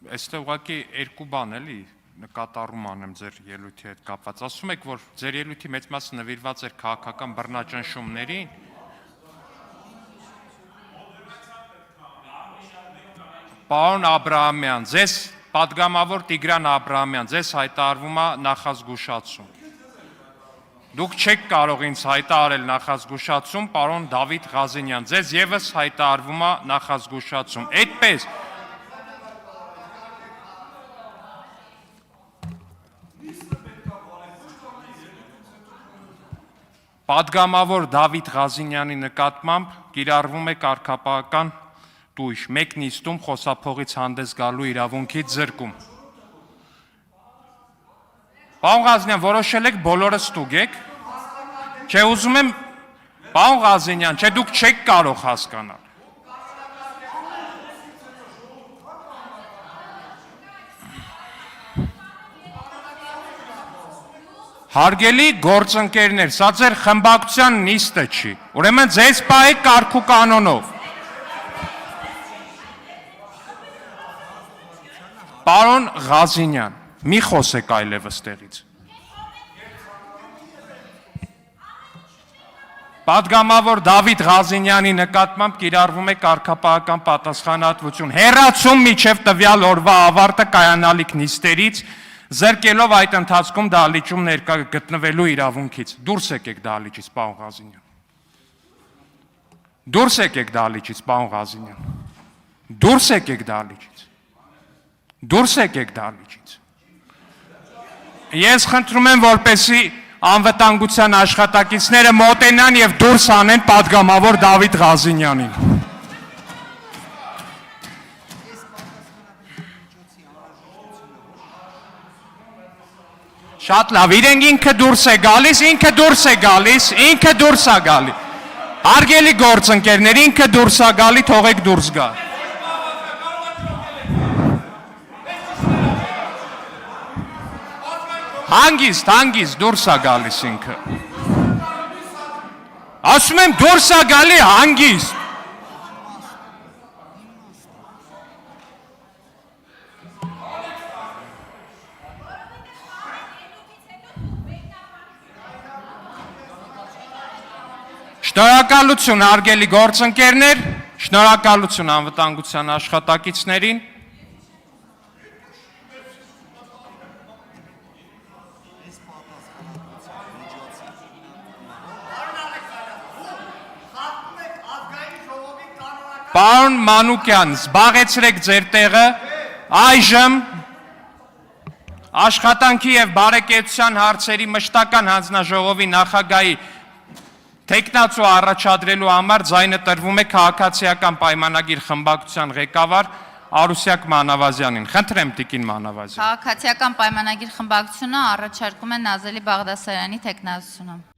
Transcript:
Այստեղ ուղղակի երկու բան էլի նկատառում անեմ ձեր ելույթի հետ կապված։ Ասում եք, որ ձեր ելույթի մեծ մասը նվիրված էր քաղաքական բռնաճնշումներին։ Պարոն Աբրահամյան, ձեզ պատգամավոր Տիգրան Աբրահամյան, ձեզ հայտարարվում է նախազգուշացում։ Դուք չեք կարող ինձ հայտարարել նախազգուշացում, պարոն Դավիթ Ղազենյան, ձեզ եւս հայտարարվում է նախազգուշացում։ Այդպես Պատգամավոր Դավիթ Ղազենյանի նկատմամբ կիրառվում է կարգապահական տույժ, մեկ նիստում խոսափողից հանդես գալու իրավունքից զրկում։ Պարոն Ղազենյան, որոշել եք բոլորը ստուգեք։ Չէ, ուզում եմ, պարոն Ղազենյան, չէ, դուք չեք կարող հասկանալ։ Հարգելի գործընկերներ, սա ձեր խմբակցության նիստը չի, ուրեմն ձեզ պահեք կարգ ու կանոնով։ Պարոն Ղազենյան, մի խոսեք այլևս տեղից։ Պատգամավոր Դավիթ Ղազենյանի նկատմամբ կիրառվում է կարգապահական պատասխանատվություն, հեռացում մինչև տվյալ օրվա ավարտը կայանալիք նիստերից, զրկելով այդ ընթացքում դահլիճում ներկա գտնվելու իրավունքից։ Դուրս եկեք դահլիճից, պարոն Ղազենյան։ Դուրս եկեք դահլիճից, պարոն Ղազենյան։ Դուրս եկեք դահլիճից։ Դուրս եկեք դահլիճից։ Ես խնդրում եմ, որպեսզի անվտանգության աշխատակիցները մոտենան եւ դուրս անեն պատգամավոր Դավիթ Ղազենյանին։ Շատ լավ, իրենք ինքը դուրս է գալիս, ինքը դուրս է գալիս, ինքը դուրս է գալի։ Հարգելի գործընկերներ, ինքը դուրս է գալի, թողեք դուրս գա։ Հանգիստ դուրս է գալիս ինքը։ Ասում եմ դուրս է գալի հանգիստ։ Շնորհակալություն հարգելի գործընկերներ, շնորհակալություն անվտանգության աշխատակիցներին։ Պարոն Մանուկյան, զբաղեցրեք ձեր տեղը, այժմ աշխատանքի եւ բարեկեցության հարցերի մշտական հանձնաժողովի նախագահի թեկնածու առաջադրելու համար ձայնը տրվում է քաղաքացիական պայմանագիր խմբակցության ղեկավար Արուսյակ Մանավազյանին։ Խնդրեմ տիկին Մանավազյան։ Քաղաքացիական պայմանագիր խմբակցությունը առաջարկում է Նազելի Բաղդասարյանի թեկնածությունը։